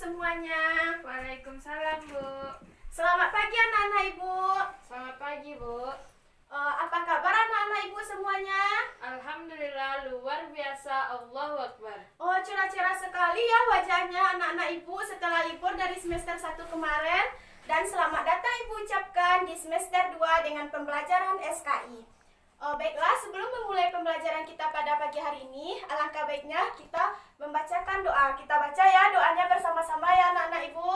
semuanya. Waalaikumsalam, Bu. Selamat pagi anak-anak Ibu. Selamat pagi, Bu. Apa kabar anak-anak Ibu semuanya? Alhamdulillah, luar biasa. Allahu Akbar. Oh, cerah-cerah sekali ya wajahnya anak-anak Ibu setelah libur dari semester 1 kemarin. Dan selamat datang Ibu ucapkan di semester 2 dengan pembelajaran SKI. Baiklah, sebelum memulai pembelajaran kita pada pagi hari ini, alangkah baiknya kita membacakan doa. Kita baca ya doanya bersama-sama ya anak-anak Ibu.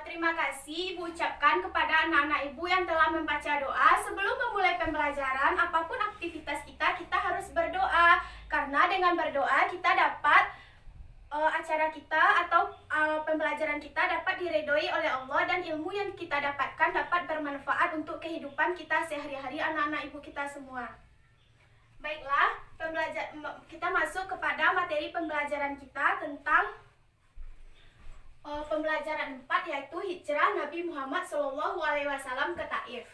Terima kasih Ibu ucapkan kepada anak-anak Ibu yang telah membaca doa. Sebelum memulai pembelajaran, apapun aktivitas kita harus berdoa. Karena dengan berdoa kita dapat acara kita atau pembelajaran kita dapat diridhoi oleh Allah, dan ilmu yang kita dapatkan dapat bermanfaat untuk kehidupan kita sehari-hari anak-anak Ibu kita semua. Baiklah, kita masuk kepada materi pembelajaran kita tentang pembelajaran 4, yaitu hijrah Nabi Muhammad SAW ke Taif.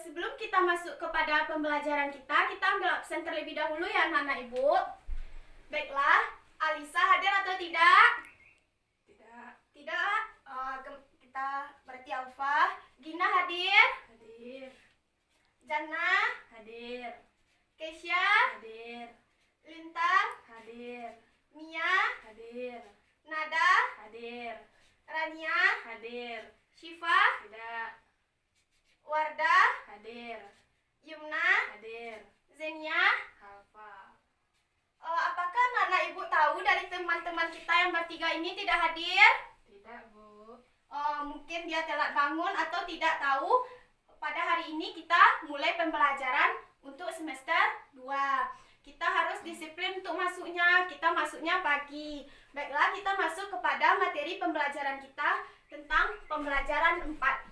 Sebelum kita masuk kepada pembelajaran kita ambil absen terlebih dahulu ya anak-anak Ibu. Baiklah, Alisa hadir atau tidak? Tidak. Tidak. Kita berarti Alfa. Gina hadir? Hadir. Jana? Hadir. Keisha? Hadir. Lintang? Hadir. Mia? Hadir. Nada? Hadir. Rania? Hadir. Syifa? Tidak. Wardah? Hadir. Yumna? Hadir. Zenia? Alfa. Apakah anak-anak Ibu tahu dari teman-teman kita yang bertiga ini tidak hadir? Tidak, Bu. Mungkin dia telat bangun atau tidak tahu. Pada hari ini kita mulai pembelajaran untuk semester 2. Kita harus disiplin untuk masuknya. Kita masuknya pagi. Baiklah, kita masuk kepada materi pembelajaran kita tentang pembelajaran 4.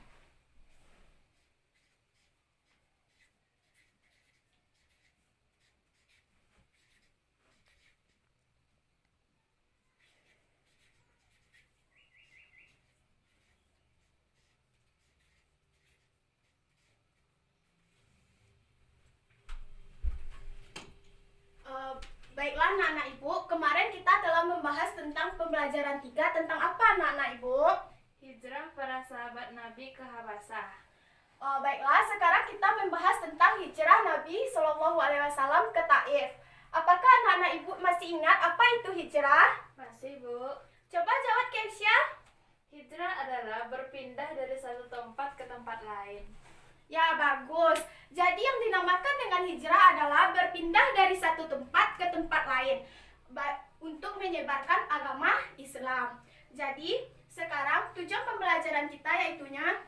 Baiklah anak-anak Ibu, kemarin kita telah membahas tentang pembelajaran 3 tentang apa anak-anak Ibu? Hijrah para sahabat Nabi ke Habasah. Baiklah, sekarang kita membahas tentang hijrah Nabi SAW ke Taif. Apakah anak-anak Ibu masih ingat apa itu hijrah? Masih, Bu. Coba jawab Keisha. Hijrah adalah berpindah dari satu tempat ke tempat lain. Ya, bagus. Jadi yang dinamakan dengan hijrah adalah berpindah dari satu tempat ke tempat lain untuk menyebarkan agama Islam. Jadi, sekarang tujuan pembelajaran kita yaitunya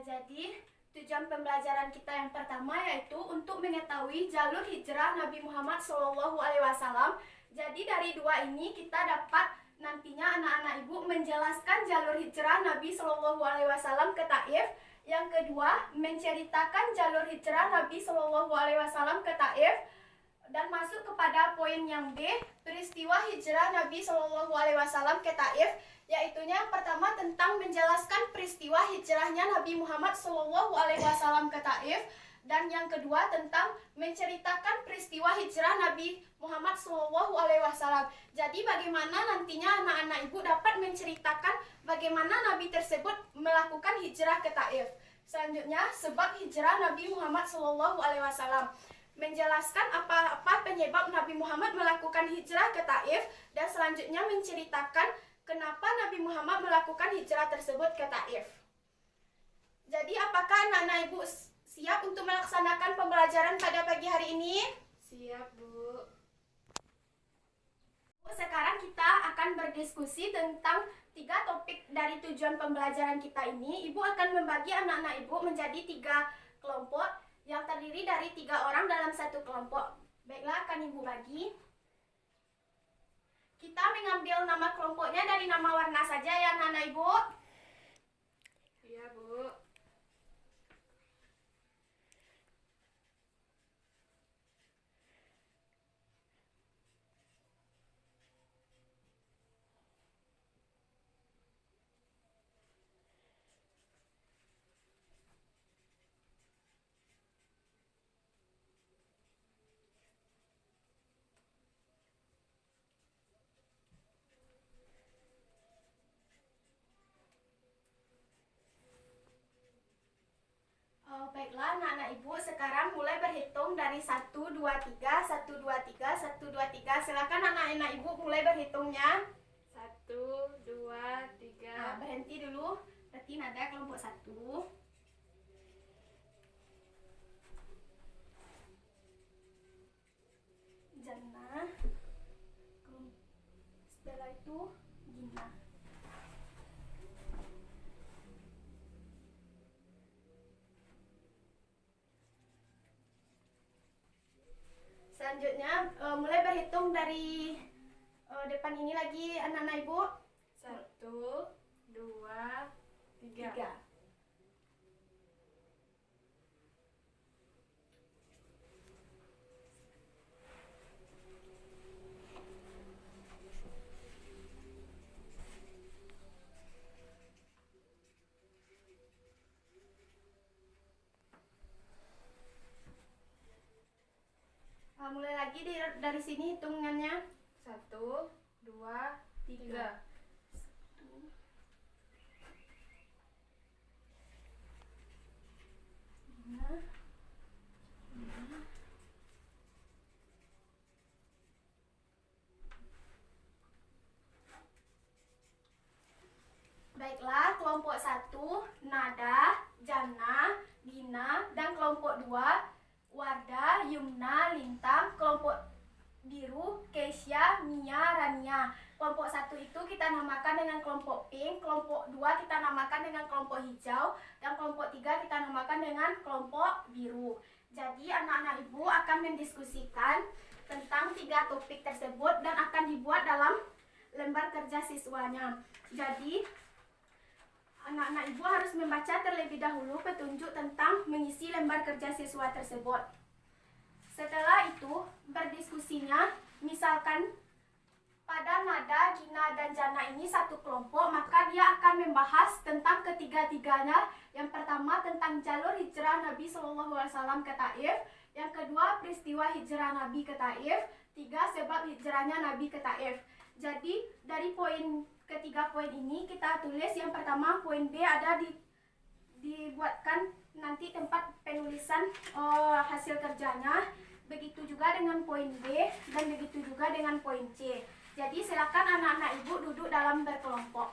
jadi tujuan pembelajaran kita yang pertama yaitu untuk mengetahui jalur hijrah Nabi Muhammad SAW. Jadi dari dua ini kita dapat nantinya anak-anak Ibu menjelaskan jalur hijrah Nabi SAW ke Taif. Yang kedua, menceritakan jalur hijrah Nabi SAW ke Taif. Dan masuk kepada poin yang B, peristiwa hijrah Nabi SAW ke Taif, yaitunya yang pertama tentang menjelaskan peristiwa hijrahnya Nabi Muhammad SAW ke Taif. Dan yang kedua tentang menceritakan peristiwa hijrah Nabi Muhammad SAW. Jadi bagaimana nantinya anak-anak ibu dapat menceritakan bagaimana Nabi tersebut melakukan hijrah ke Taif. Selanjutnya, sebab hijrah Nabi Muhammad SAW. Menjelaskan apa penyebab Nabi Muhammad melakukan hijrah ke Taif, dan selanjutnya menceritakan kenapa Nabi Muhammad melakukan hijrah tersebut ke Taif. Jadi apakah anak-anak ibu siap untuk melaksanakan pembelajaran pada pagi hari ini? Siap, Bu. Sekarang kita akan berdiskusi tentang 3 topik dari tujuan pembelajaran kita ini. Ibu akan membagi anak-anak ibu menjadi 3 kelompok yang terdiri dari 3 orang dalam satu kelompok. Baiklah, akan ibu bagi. Kita mengambil nama kelompoknya dari nama warna saja ya anak-anak ibu. Iya, Bu. Baiklah anak-anak ibu, sekarang mulai berhitung dari 1, 2, 3, 1, 2, 3, 1, 2, 3. Silakan anak-anak ibu mulai berhitungnya. 1, 2, 3. Nah, berhenti dulu. Berarti nada kelompok 1. Jannah. Setelah itu Gina. Selanjutnya mulai berhitung dari depan ini lagi anak-anak ibu. 1, 2, 3. 3. Mulai lagi dari sini hitungannya. 1, 2, 3. Baiklah, kelompok 1 Nada, Jannah, Gina, dan kelompok 2 Wardah, Yumna, Lintang, kelompok biru Keisha, Mia, Rania. Kelompok 1 itu kita namakan dengan kelompok pink, kelompok 2 kita namakan dengan kelompok hijau, dan kelompok 3 kita namakan dengan kelompok biru. Jadi anak-anak ibu akan mendiskusikan tentang 3 topik tersebut dan akan dibuat dalam lembar kerja siswanya. Jadi anak-anak ibu harus membaca terlebih dahulu petunjuk tentang mengisi lembar kerja siswa tersebut. Setelah itu, berdiskusinya, misalkan pada Nada, Gina, dan Jana ini satu kelompok, maka dia akan membahas tentang ketiga-tiganya. Yang pertama tentang jalur hijrah Nabi SAW ke Taif, yang kedua peristiwa hijrah Nabi ke Taif, 3 sebab hijrahnya Nabi ke Taif. Jadi dari ketiga poin ini kita tulis. Yang pertama poin B ada dibuatkan nanti tempat penulisan hasil kerjanya. Begitu juga dengan poin B dan begitu juga dengan poin C. Jadi silakan anak-anak ibu duduk dalam berkelompok.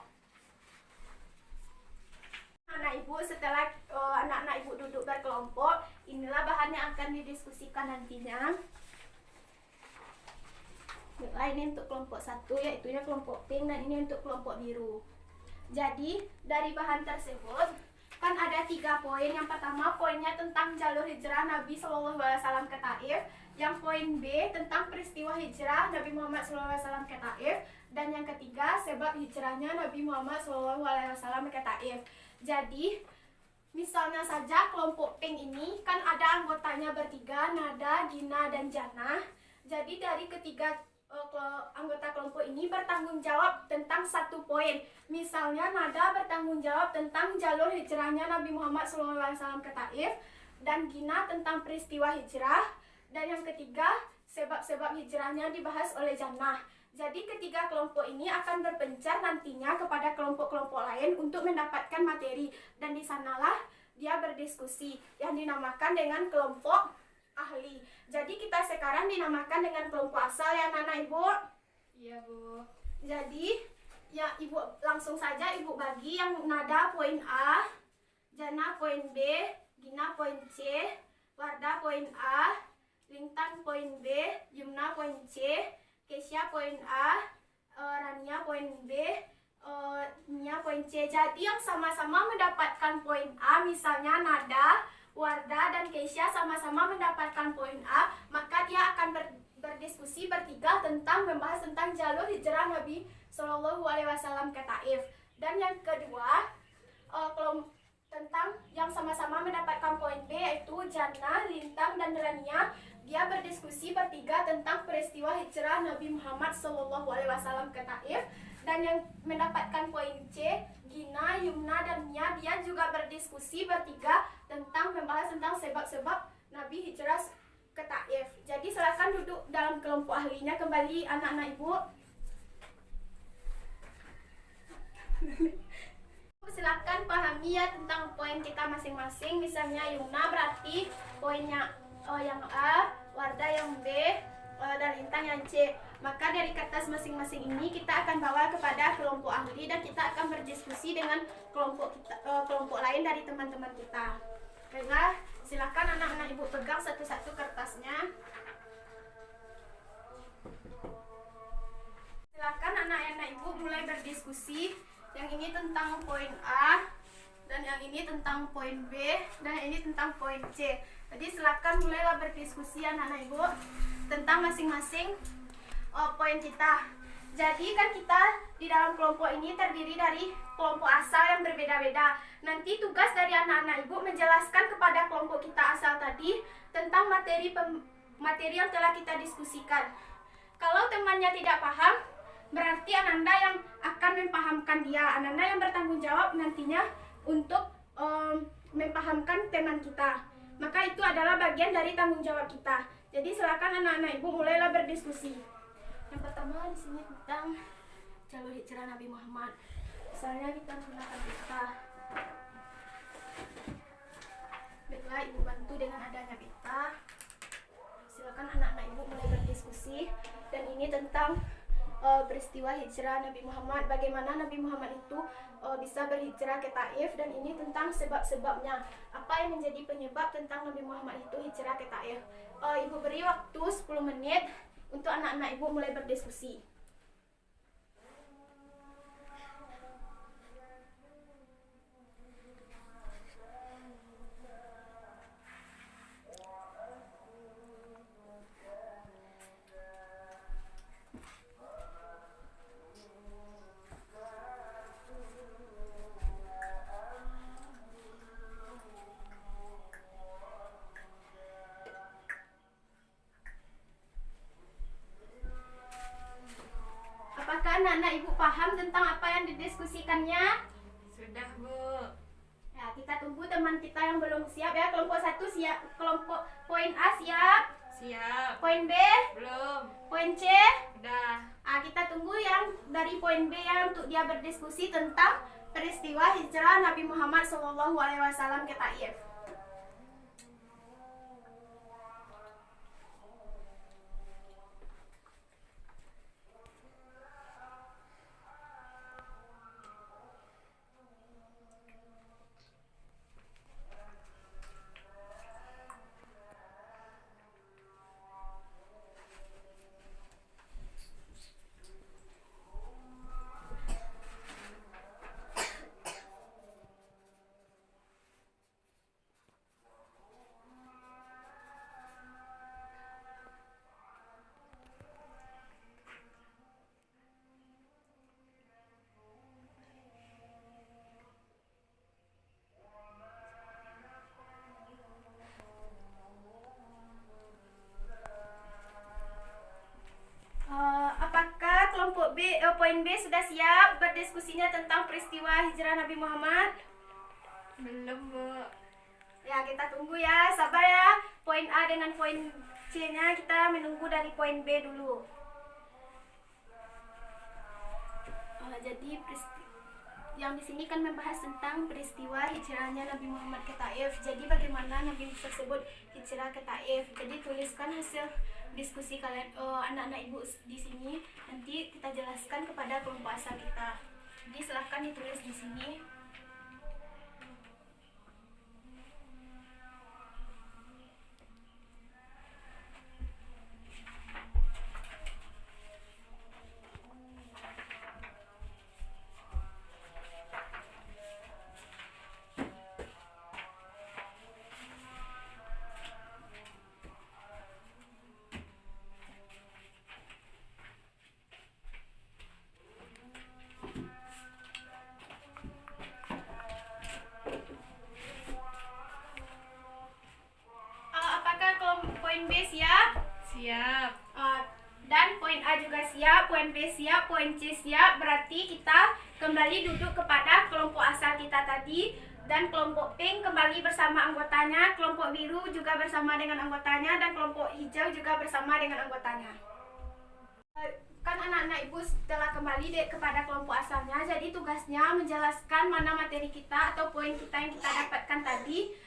Anak ibu, setelah anak-anak ibu duduk berkelompok, inilah bahan yang akan didiskusikan nantinya. Ini untuk kelompok 1, yaitu kelompok pink, dan ini untuk kelompok biru. Jadi dari bahan tersebut kan ada 3 poin. Yang pertama poinnya tentang jalur hijrah Nabi SAW ke Taif. Yang poin B tentang peristiwa hijrah Nabi Muhammad SAW ke Taif. Dan yang ketiga sebab hijrahnya Nabi Muhammad SAW ke Taif. Jadi misalnya saja kelompok pink ini kan ada anggotanya bertiga, Nada, Gina, dan Jannah. Jadi dari ketiga anggota kelompok ini bertanggung jawab tentang 1 poin. Misalnya Nada bertanggung jawab tentang jalur hijrahnya Nabi Muhammad SAW ke Taif, dan Gina tentang peristiwa hijrah. Dan yang ketiga, sebab-sebab hijrahnya dibahas oleh Jannah. Jadi ketiga kelompok ini akan berpencar nantinya kepada kelompok-kelompok lain untuk mendapatkan materi. Dan di sanalah dia berdiskusi yang dinamakan dengan kelompok ahli. Jadi kita sekarang dinamakan dengan kelompok asal ya Nana Ibu? Iya Bu. Jadi ya Ibu langsung saja Ibu bagi yang nada poin A, Jana poin B, Gina poin C, Wardah poin A, Lintang poin B, Yumna poin C, Kesya poin A, Rania poin B, Nia poin C. Jadi yang sama-sama mendapatkan poin A, misalnya Nada, Wardah, dan Kesya sama-sama mendapatkan poin A, maka dia akan berdiskusi bertiga tentang membahas tentang jalur hijrah Nabi Shallallahu Alaihi Wasallam ke Taif. Dan yang kedua, tentang yang sama-sama mendapatkan poin B yaitu Jannah, Lintang, dan Rania. Dia berdiskusi bertiga tentang peristiwa hijrah Nabi Muhammad Shallallahu Alaihi Wasallam ke Taif. Dan yang mendapatkan poin C, Gina, Yumna, dan Nia, dia juga berdiskusi bertiga tentang membahas tentang sebab-sebab Nabi hijrah ke Taif. Jadi silakan duduk dalam kelompok ahlinya kembali anak-anak Ibu. Silakan pahami ya tentang poin kita masing-masing. Misalnya Yumna berarti poinnya yang A, Wardah yang B, dan Lintang yang C. Maka dari kertas masing-masing ini kita akan bawa kepada kelompok ahli dan kita akan berdiskusi dengan kelompok lain dari teman-teman kita. Baiklah, silakan anak-anak Ibu pegang satu-satu kertasnya. Silakan anak-anak Ibu mulai berdiskusi. Yang ini tentang poin A, dan yang ini tentang poin B, dan yang ini tentang poin C. Jadi silakan mulailah berdiskusi anak-anak Ibu tentang masing-masing poin kita. Jadi kan kita di dalam kelompok ini terdiri dari kelompok asal yang berbeda-beda. Nanti tugas dari anak-anak Ibu menjelaskan kepada kelompok kita asal tadi tentang materi yang telah kita diskusikan. Kalau temannya tidak paham, berarti Ananda yang akan mempahamkan dia. Ananda yang bertanggung jawab nantinya untuk mempahamkan teman kita. Maka itu adalah bagian dari tanggung jawab kita. Jadi silakan anak-anak Ibu mulailah berdiskusi. Yang pertama di sini tentang jalur hijrah Nabi Muhammad. Misalnya kita menggunakan peta. Baiklah, Ibu bantu dengan adanya peta. Silakan anak-anak Ibu mulai berdiskusi. Dan ini tentang peristiwa hijrah Nabi Muhammad, bagaimana Nabi Muhammad itu bisa berhijrah ke Taif, dan ini tentang sebab-sebabnya, apa yang menjadi penyebab tentang Nabi Muhammad itu hijrah ke Taif. Ibu beri waktu 10 menit untuk anak-anak Ibu mulai berdiskusi. Apakah anak-anak Ibu paham tentang apa yang didiskusikannya? Sudah Bu. Ya, kita tunggu teman kita yang belum siap ya. Kelompok 1 siap, kelompok poin A siap? Siap. Poin B? Belum. Poin C? Udah. Kita tunggu yang dari poin B ya untuk dia berdiskusi tentang peristiwa hijrah Nabi Muhammad SAW ke Taif. Apakah kelompok B, poin B sudah siap berdiskusinya tentang peristiwa hijrah Nabi Muhammad? Belum Bu. Ya, kita tunggu ya, sabar ya. Poin A dengan poin C-nya kita menunggu dari poin B dulu. Jadi yang di sini kan membahas tentang peristiwa hijrahnya Nabi Muhammad ke Taif. Jadi bagaimana Nabi tersebut hijrah ke Taif. Jadi tuliskan hasil diskusi kalian anak-anak ibu di sini. Nanti kita jelaskan kepada kelompok asal kita. Jadi silahkan ditulis di sini. Poin B siap? Siap. Dan poin A juga siap, poin B siap, poin C siap. Berarti kita kembali duduk kepada kelompok asal kita tadi. Dan kelompok pink kembali bersama anggotanya, kelompok biru juga bersama dengan anggotanya, dan kelompok hijau juga bersama dengan anggotanya. Kan anak-anak ibu telah kembali kepada kelompok asalnya, jadi tugasnya menjelaskan mana materi kita atau poin kita yang kita dapatkan tadi.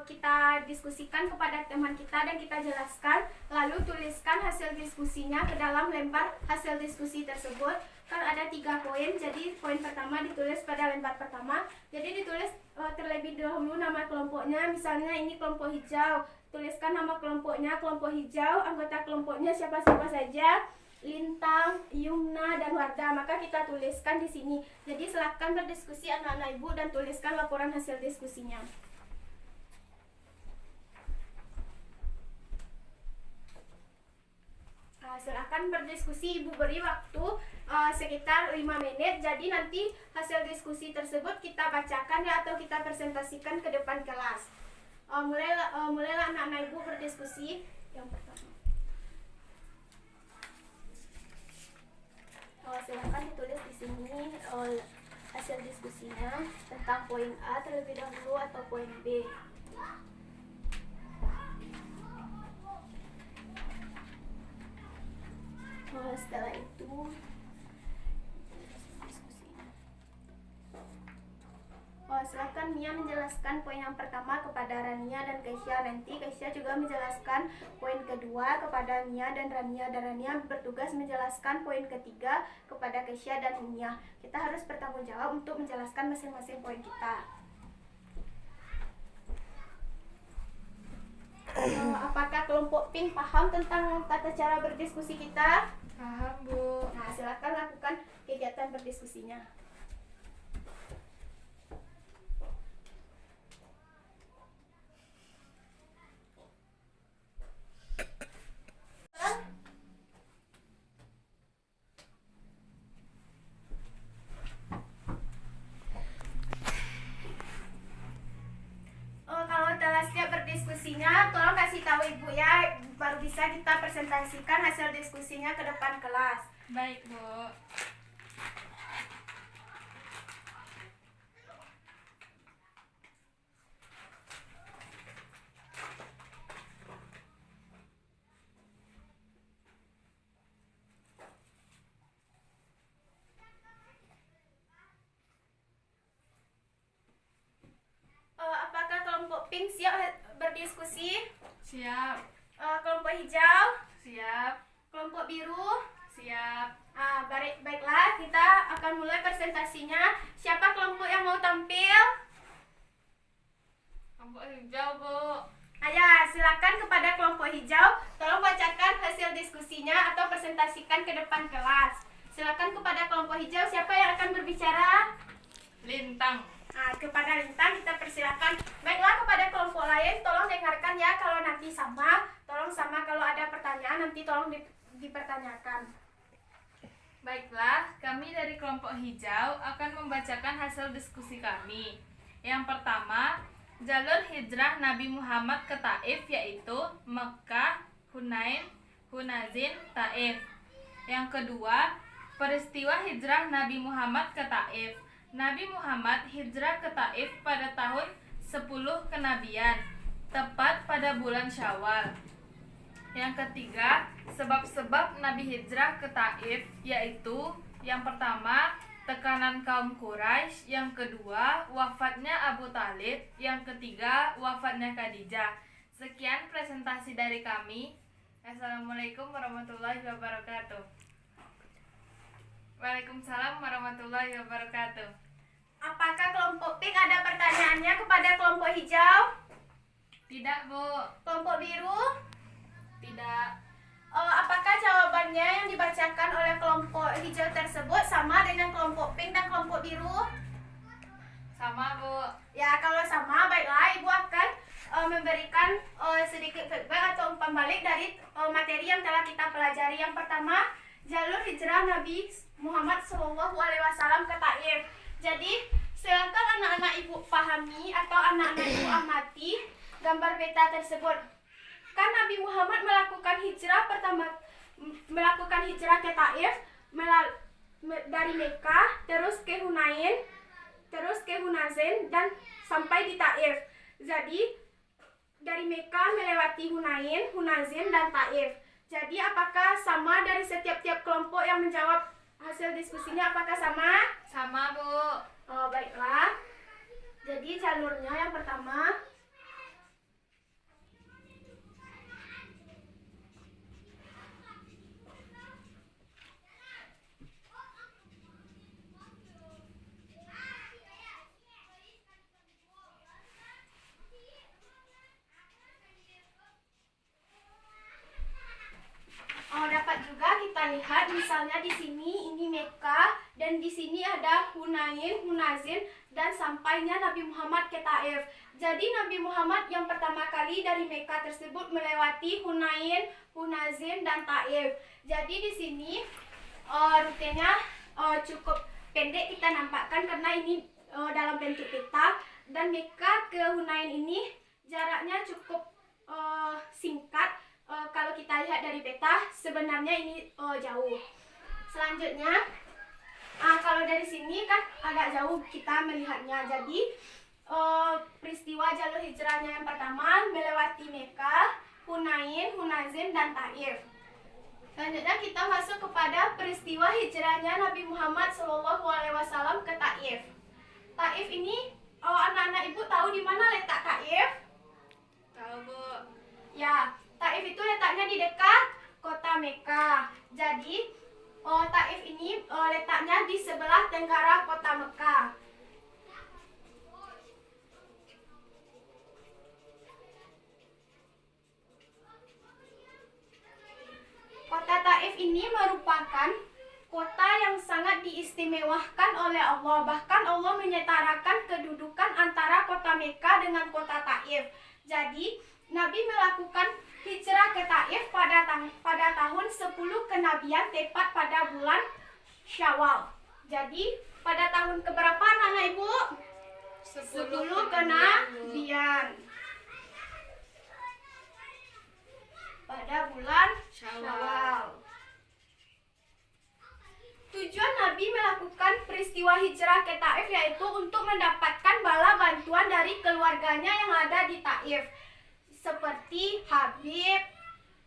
Kita diskusikan kepada teman kita dan kita jelaskan, lalu tuliskan hasil diskusinya ke dalam lembar hasil diskusi tersebut. Kan ada 3 poin, jadi poin pertama ditulis pada lembar pertama. Jadi ditulis terlebih dahulu nama kelompoknya, misalnya ini kelompok hijau, tuliskan nama kelompoknya, kelompok hijau, anggota kelompoknya siapa-siapa saja, Lintang, Yumna, dan Wardah. Maka kita tuliskan di sini. Jadi silakan berdiskusi anak-anak ibu dan tuliskan laporan hasil diskusinya. Silahkan berdiskusi, ibu beri waktu sekitar 5 menit. Jadi nanti hasil diskusi tersebut kita bacakan ya, atau kita presentasikan ke depan kelas. Mulailah anak-anak ibu berdiskusi. Yang pertama, silahkan ditulis di sini hasil diskusinya tentang poin A terlebih dahulu atau poin B. Setelah itu silakan Mia menjelaskan poin yang pertama kepada Rania dan Keisha. Nanti Keisha juga menjelaskan poin kedua kepada Mia dan Rania, dan Rania bertugas menjelaskan poin ketiga kepada Keisha dan Mia. Kita harus bertanggung jawab untuk menjelaskan masing-masing poin kita. Apakah kelompok pink paham tentang tata cara berdiskusi kita? Paham, Bu. Nah, silakan lakukan kegiatan berdiskusinya. Kalau telah siap berdiskusinya, tolong kasih tahu ibu ya, baru bisa kita presentasikan hasil diskusinya ke depan kelas. Baik, Bu. Apakah kelompok pink siap berdiskusi? Siap. Kelompok hijau? Siap. Kelompok biru? Siap. Baiklah, kita akan mulai presentasinya. Siapa kelompok yang mau tampil? Kelompok hijau, Bu. Ya, silakan kepada kelompok hijau, tolong bacakan hasil diskusinya atau presentasikan ke depan kelas. Silakan kepada kelompok hijau, siapa yang akan berbicara? Lintang. Kepada Lintang kita persilakan. Baiklah, kepada kelompok lain tolong dengarkan ya, kalau nanti sama, tolong sama, kalau ada pertanyaan nanti tolong dipertanyakan. Baiklah, kami dari kelompok hijau akan membacakan hasil diskusi kami. Yang pertama, jalur hijrah Nabi Muhammad ke Taif yaitu Mekah, Hunain, Hunazin, Taif. Yang kedua, peristiwa hijrah Nabi Muhammad ke Taif. Nabi Muhammad hijrah ke Taif pada tahun 10 kenabian, tepat pada bulan Syawal. Yang ketiga, sebab-sebab Nabi hijrah ke Taif, yaitu yang pertama, tekanan kaum Quraisy, yang kedua, wafatnya Abu Talib, yang ketiga, wafatnya Khadijah. Sekian presentasi dari kami. Assalamualaikum warahmatullahi wabarakatuh. Waalaikumsalam warahmatullahi wabarakatuh. Apakah kelompok pink ada pertanyaannya kepada kelompok hijau? Tidak, Bu. Kelompok biru? Tidak. Apakah jawabannya yang dibacakan oleh kelompok hijau tersebut sama dengan kelompok pink dan kelompok biru? Sama, Bu. Ya, kalau sama, baiklah Ibu akan memberikan sedikit feedback atau umpan balik dari materi yang telah kita pelajari. Yang pertama, jalur hijrah Nabi Muhammad SAW ke Taif. Jadi, silakan anak-anak Ibu pahami atau anak-anak Ibu amati gambar peta tersebut. Kan Nabi Muhammad melakukan hijrah ke Taif dari Mekah, terus ke Hunain, terus ke Hunazin dan sampai di Taif. Jadi dari Mekah melewati Hunain, Hunazin dan Taif. Jadi apakah sama dari setiap kelompok yang menjawab hasil diskusinya, apakah sama? Sama, Bu. Oh, baiklah. Jadi jalurnya yang pertama, dapat juga kita lihat misalnya di sini ini Mekah dan di sini ada Hunain, Hunazin dan sampainya Nabi Muhammad ke Taif. Jadi Nabi Muhammad yang pertama kali dari Mekah tersebut melewati Hunain, Hunazin dan Taif. Jadi di sini rutenya cukup pendek kita nampakkan karena ini dalam bentuk peta, dan Mekah ke Hunain ini jaraknya cukup singkat. Kalau kita lihat dari peta, sebenarnya ini jauh. Selanjutnya, kalau dari sini kan agak jauh kita melihatnya. Jadi peristiwa jalur hijrahnya yang pertama melewati Mekah, Hunain, Hunazin dan Taif. Selanjutnya kita masuk kepada peristiwa hijrahnya Nabi Muhammad SAW ke Taif. Taif ini, anak-anak Ibu tahu di mana letak Taif? Tahu, Bu. Ya, Taif itu letaknya di dekat kota Mekah. Jadi, Taif ini letaknya di sebelah tenggara kota Mekah. Kota Taif ini merupakan kota yang sangat diistimewakan oleh Allah. Bahkan Allah menyetarakan kedudukan antara kota Mekah dengan kota Taif. Jadi, Nabi melakukan hijrah ke Taif pada tahun 10 kenabian, tepat pada bulan Syawal. Jadi pada tahun keberapa anak-anak Ibu? 10 kenabian. Pada bulan Syawal. Tujuan Nabi melakukan peristiwa hijrah ke Taif yaitu untuk mendapatkan bala bantuan dari keluarganya yang ada di Taif, seperti Habib,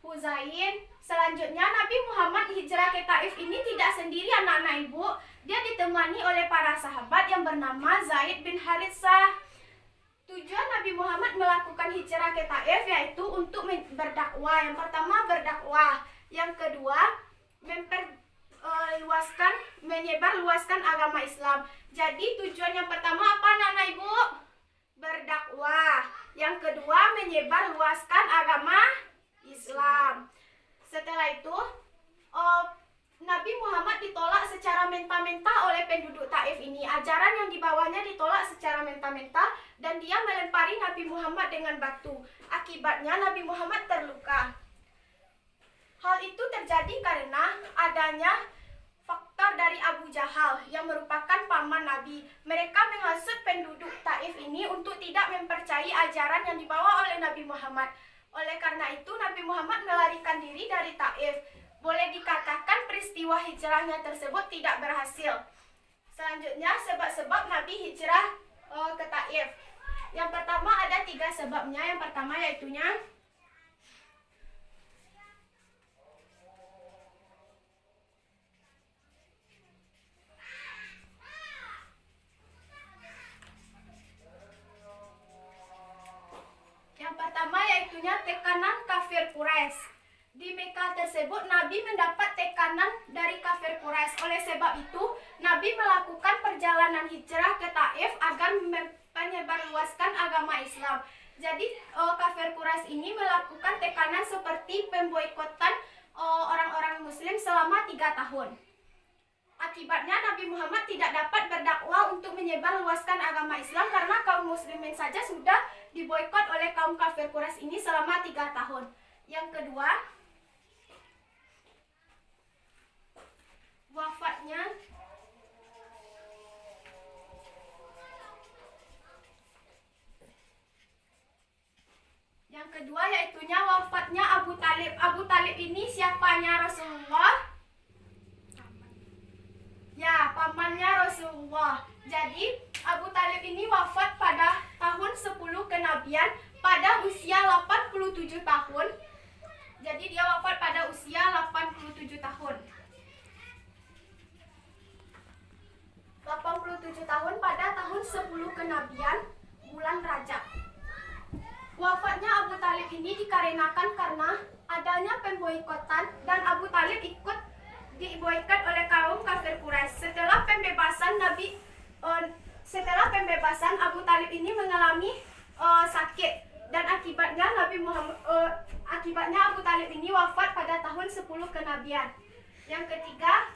Huzain. Selanjutnya Nabi Muhammad hijrah ke Taif ini tidak sendiri anak-anak Ibu. Dia ditemani oleh para sahabat yang bernama Zaid bin Haritsah. Tujuan Nabi Muhammad melakukan hijrah ke Taif yaitu untuk berdakwah. Yang pertama berdakwah, yang kedua menyebarluaskan agama Islam. Jadi tujuan yang pertama apa anak-anak Ibu? Berdakwah. Yang kedua menyebarluaskan agama Islam. Setelah itu Nabi Muhammad ditolak secara mentah-mentah oleh penduduk Taif ini. Ajaran yang dibawanya ditolak secara mentah-mentah dan dia melempari Nabi Muhammad dengan batu. Akibatnya Nabi Muhammad terluka. Hal itu terjadi karena adanya faktor dari Abu Jahal yang merupakan paman Nabi. Mereka menghasut penduduk Taif ini untuk tidak mempercayai ajaran yang dibawa oleh Nabi Muhammad. Oleh karena itu Nabi Muhammad melarikan diri dari Taif. Boleh dikatakan peristiwa hijrahnya tersebut tidak berhasil. Selanjutnya sebab-sebab Nabi hijrah ke Taif. Yang pertama ada 3 sebabnya. Yang pertama yaitunya tekanan kafir Quraisy. Di Mekah tersebut Nabi mendapat tekanan dari kafir Quraisy. Oleh sebab itu, Nabi melakukan perjalanan hijrah ke Taif agar menyebarluaskan agama Islam. Jadi kafir Quraisy ini melakukan tekanan seperti pemboikotan orang-orang muslim selama 3 tahun. Akibatnya Nabi Muhammad tidak dapat berdakwah untuk menyebarluaskan agama Islam karena kaum muslimin saja sudah diboikot oleh kaum kafir Quraisy ini selama 3 tahun. Yang kedua, wafatnya yaitunya wafatnya Abu Talib. Abu Talib ini siapanya Rasulullah? Ya, pamannya Rasulullah. Jadi Abu Talib ini wafat pada tahun 10 kenabian pada usia 87 tahun. Jadi dia wafat pada usia 87 tahun. 87 tahun pada tahun 10 kenabian bulan Rajab. Wafatnya Abu Talib ini dikarenakan karena adanya pemboikotan dan Abu Talib ikut diboikot oleh kaum kafir Quraisy. Setelah pembebasan Abu Talib ini mengalami sakit dan akibatnya Abu Talib ini wafat pada tahun 10 kenabian. Yang ketiga,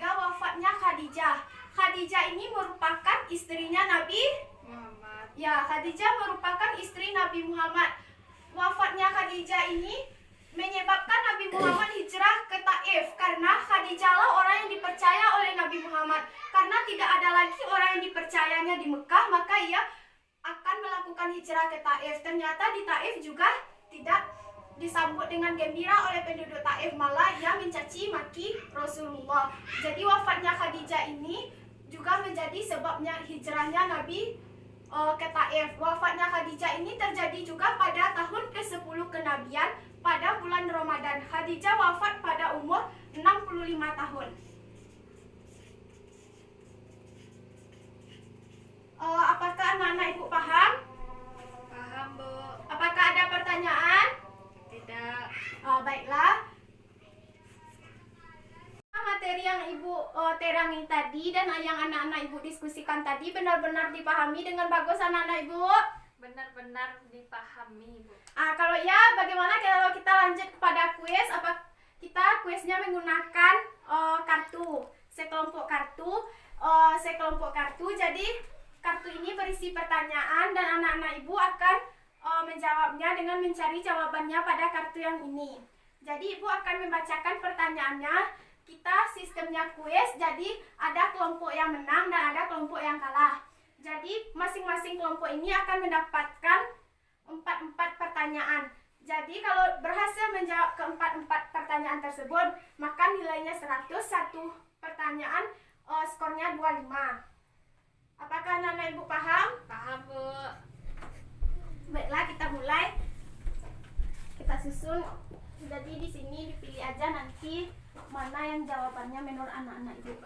wafatnya Khadijah. Khadijah ini merupakan istrinya Nabi Muhammad. Ya, Khadijah merupakan istri Nabi Muhammad. Wafatnya Khadijah ini menyebabkan Nabi Muhammad hijrah ke Taif karena Khadijah lah orang yang dipercaya oleh Nabi Muhammad. Karena tidak ada lagi orang yang dipercayanya di Mekah, maka ia akan melakukan hijrah ke Taif. Ternyata di Taif juga tidak disambut dengan gembira oleh penduduk Taif, malah ia mencaci maki Rasulullah. Jadi wafatnya Khadijah ini juga menjadi sebabnya hijrahnya Nabi ke Taif. Wafatnya Khadijah ini terjadi juga pada tahun ke-10 kenabian pada bulan Ramadan. Khadijah wafat pada umur 65 tahun. Apakah anak-anak ibu paham? Paham, Bu. Apakah ada pertanyaan? Tidak. Baiklah. Materi yang ibu terangi tadi dan yang anak-anak ibu diskusikan tadi benar-benar dipahami dengan bagus anak-anak ibu? Benar-benar dipahami, Bu. Kalau ya, bagaimana kalau kita lanjut kepada kuis? Apa kita kuisnya menggunakan kartu, sekelompok kartu. Jadi kartu ini berisi pertanyaan dan anak-anak ibu akan menjawabnya dengan mencari jawabannya pada kartu yang ini. Jadi ibu akan membacakan pertanyaannya. Kita sistemnya kuis, jadi ada kelompok yang menang dan ada kelompok yang kalah. Jadi masing-masing kelompok ini akan mendapatkan 4 pertanyaan. Jadi kalau berhasil menjawab ke-4 pertanyaan tersebut, maka nilainya 100. Satu pertanyaan skornya 25. Apakah anak-anak ibu paham? Paham, Bu. Baiklah, kita mulai. Kita susun. Jadi di sini dipilih aja nanti mana yang jawabannya menurut anak-anak ibu.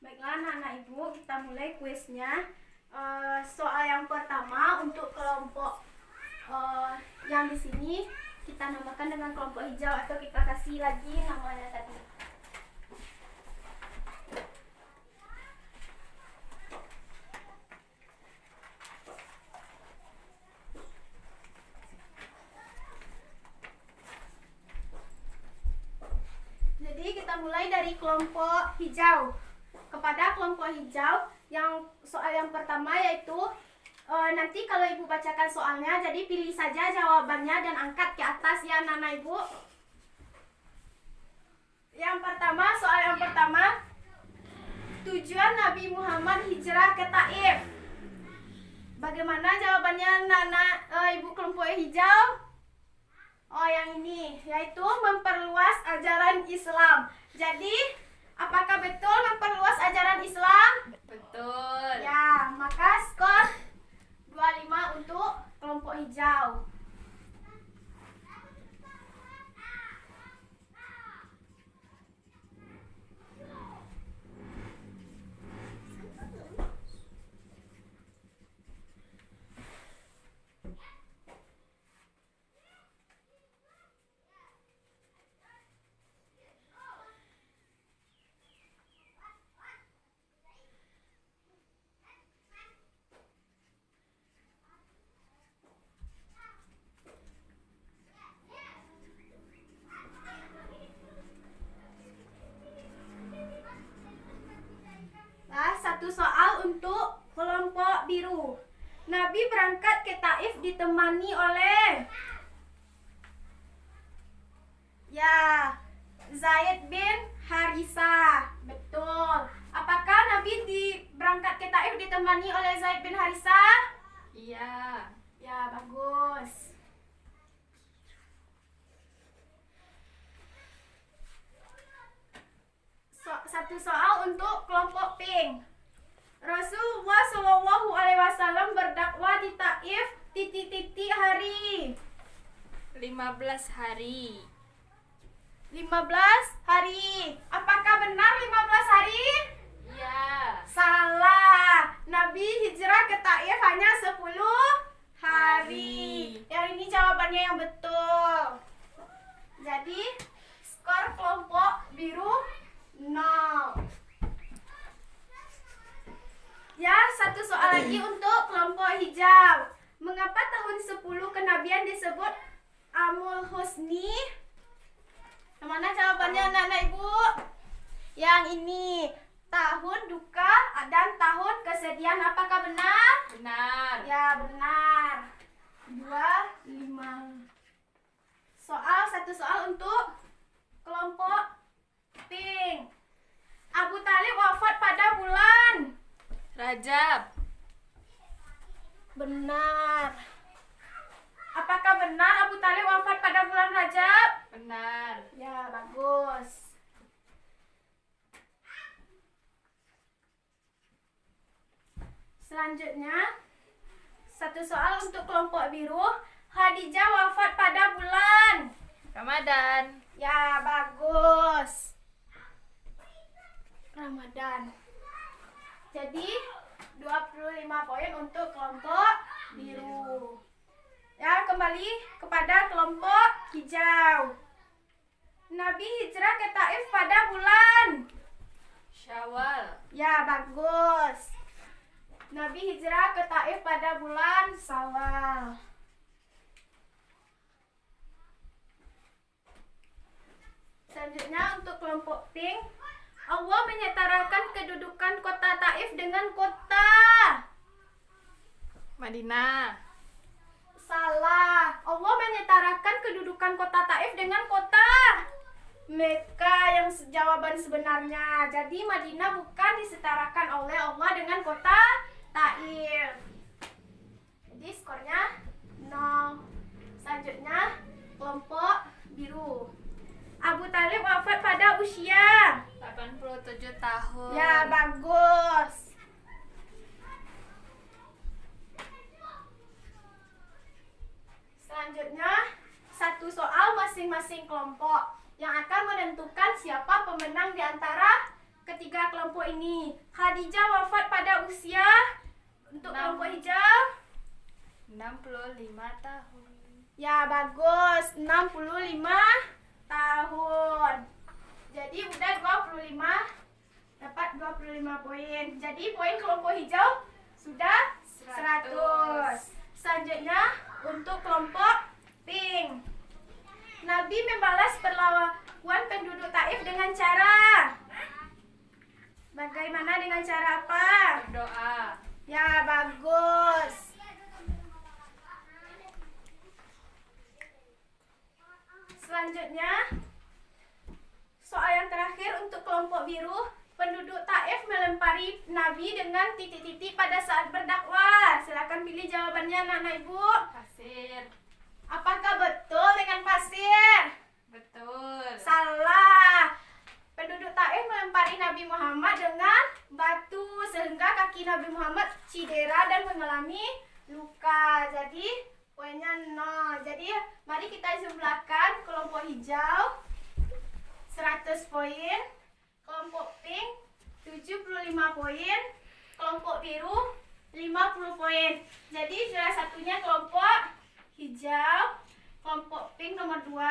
Baiklah anak-anak ibu, kita mulai kuisnya. Soal yang pertama untuk kelompok yang di sini kita namakan dengan kelompok hijau atau kita kasih lagi namanya tadi. Jadi kita mulai dari kelompok hijau. Kepada kelompok hijau, yang soal yang pertama yaitu nanti kalau ibu bacakan soalnya, jadi pilih saja jawabannya dan angkat ke atas ya Nana ibu. Yang pertama, soal yang pertama, tujuan Nabi Muhammad hijrah ke Taif. Bagaimana jawabannya Nana ibu kelompok hijau? Oh, yang ini, yaitu memperluas ajaran Islam. Jadi, apakah betul memperluas ajaran Islam? Betul. Ya, maka skor 25 untuk kelompok hijau. Satu soal untuk kelompok biru. Nabi berangkat ke Taif ditemani oleh Zaid bin Harisah. Betul. Apakah Nabi berangkat ke Taif ditemani oleh Zaid bin Harisah? Iya. Ya, bagus. Satu soal untuk kelompok pink. Rasulullah Shallallahu Alaihi Wasallam berdakwah di Taif titik-titik hari. 15 hari. 15 hari. Apakah benar 15 hari? Iya. Salah. Nabi hijrah ke Taif hanya 10 hari. Yang ini jawabannya yang betul. Jadi skor kelompok biru 0. Ya, satu soal lagi untuk kelompok hijau. Mengapa tahun 10 kenabian disebut Amul Husni? Yang mana jawabannya anak-anak ibu? Yang ini, tahun duka dan tahun kesedihan. Apakah benar? Benar. Ya, benar. 25. Satu soal untuk kelompok pink. Abu Talib wafat pada bulan Rajab. Benar. Apakah benar Abu Talib wafat pada bulan Rajab? Benar. Ya, bagus. Selanjutnya, satu soal untuk kelompok biru. Khadijah wafat pada bulan Ramadan. Ya, bagus. Ramadan. Jadi 25 poin untuk kelompok biru. Ya, kembali kepada kelompok hijau. Nabi hijrah ke Taif pada bulan Syawal. Ya, bagus. Nabi hijrah ke Taif pada bulan Syawal. Selanjutnya untuk kelompok pink. Allah menyetarakan kedudukan kota Taif dengan kota Madinah. Salah. Allah menyetarakan kedudukan kota Taif dengan kota Mekah yang jawaban sebenarnya. Jadi Madinah bukan disetarakan oleh Allah dengan kota Taif. Jadi skornya 0. Selanjutnya kelompok biru. Abu Talib wafat pada usia 87 tahun. Ya, bagus. Selanjutnya, satu soal masing-masing kelompok yang akan menentukan siapa pemenang di antara ketiga kelompok ini. Khadijah wafat pada usia untuk kelompok hijau 65 tahun. Ya, bagus. 65 tahun. Jadi udah 25, dapat 25 poin. Jadi poin kelompok hijau sudah 100. Selanjutnya untuk kelompok pink. Nabi membalas perlakuan penduduk Taif dengan cara bagaimana? Dengan cara apa? Berdoa. Ya, bagus. Selanjutnya, soal yang terakhir untuk kelompok biru. Penduduk Taif melempari Nabi dengan titik-titik pada saat berdakwah. Silakan pilih jawabannya anak-anak ibu. Pasir. Apakah betul dengan pasir? Betul. Salah. Penduduk Taif melempari Nabi Muhammad dengan batu sehingga kaki Nabi Muhammad cedera dan mengalami luka. Jadi poinnya 0. Jadi mari kita jumlahkan. Kelompok hijau 100 poin, kelompok pink 75 poin, kelompok biru 50 poin. Jadi salah satunya kelompok hijau, kelompok pink nomor 2,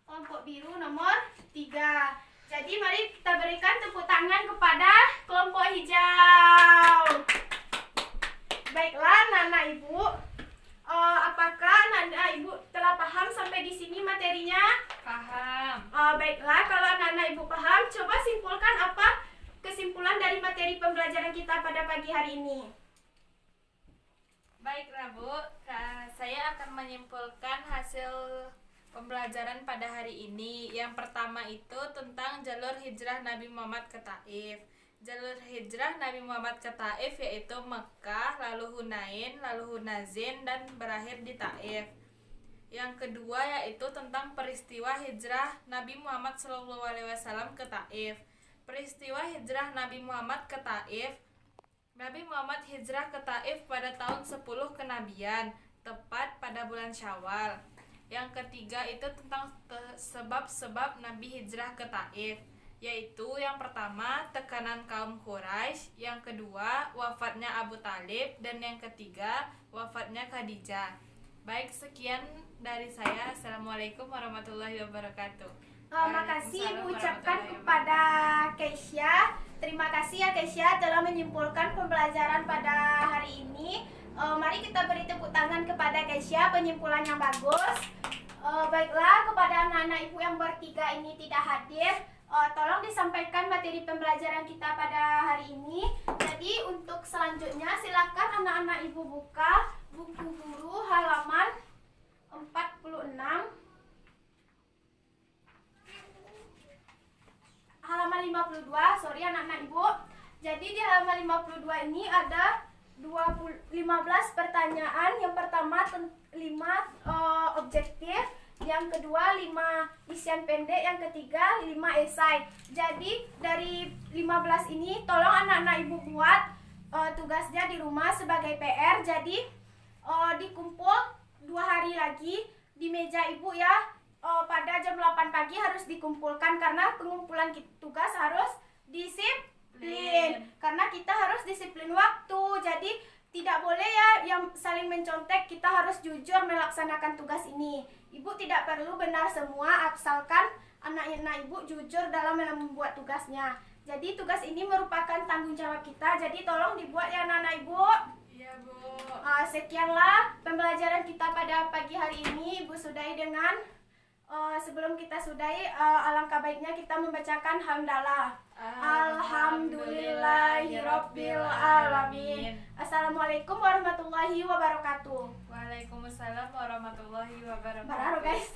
kelompok biru nomor 3. Jadi mari kita berikan tepuk tangan kepada kelompok hijau. Baiklah anak-anak ibu, apakah anak-anak ibu telah paham sampai di sini materinya? Paham. Baiklah, kalau anak-anak ibu paham, coba simpulkan apa kesimpulan dari materi pembelajaran kita pada pagi hari ini. Baiklah Bu, saya akan menyimpulkan hasil pembelajaran pada hari ini. Yang pertama itu tentang jalur hijrah Nabi Muhammad ke Taif. Jalur hijrah Nabi Muhammad ke Taif yaitu Mekah, lalu Hunain, lalu Hunazin, dan berakhir di Taif. Yang kedua yaitu tentang peristiwa hijrah Nabi Muhammad SAW ke Taif. Peristiwa hijrah Nabi Muhammad ke Taif. Nabi Muhammad hijrah ke Taif pada tahun 10 kenabian, tepat pada bulan Syawal. Yang ketiga itu tentang sebab-sebab Nabi hijrah ke Taif, yaitu yang pertama tekanan kaum Quraisy, yang kedua wafatnya Abu Talib, dan yang ketiga wafatnya Khadijah. Baik, sekian dari saya. Assalamualaikum warahmatullahi wabarakatuh. Makasih Ibu ucapkan kepada Keisha. Terima kasih ya Keisha telah menyimpulkan pembelajaran pada hari ini. Mari kita beri tepuk tangan kepada Keisha, penyimpulan yang bagus. Baiklah, kepada anak-anak ibu yang bertiga ini tidak hadir, tolong disampaikan materi pembelajaran kita pada hari ini. Jadi untuk selanjutnya silakan anak-anak ibu buka buku guru halaman 46. Halaman 52, sorry anak-anak ibu. Jadi di halaman 52 ini ada 15 pertanyaan. Yang pertama 5 objektif, yang kedua 5 isian pendek, yang ketiga 5 esai. Jadi dari 15 ini tolong anak-anak ibu buat tugasnya di rumah sebagai PR. Jadi dikumpul 2 hari lagi di meja ibu ya. Pada jam 8 pagi harus dikumpulkan karena pengumpulan tugas harus disiplin. Karena kita harus disiplin waktu. Jadi tidak boleh ya yang saling mencontek, kita harus jujur melaksanakan tugas ini. Ibu tidak perlu benar semua, asalkan anak-anak ibu jujur dalam membuat tugasnya. Jadi tugas ini merupakan tanggung jawab kita, jadi tolong dibuat ya anak-anak ibu. Iya Bu. Sekianlah pembelajaran kita pada pagi hari ini. Ibu sudahi dengan sebelum kita sudahi, alangkah baiknya kita membacakan hamdalah. Alhamdulillahirabbil alamin. Assalamualaikum warahmatullahi wabarakatuh. Waalaikumsalam warahmatullahi wabarakatuh. Baru guys.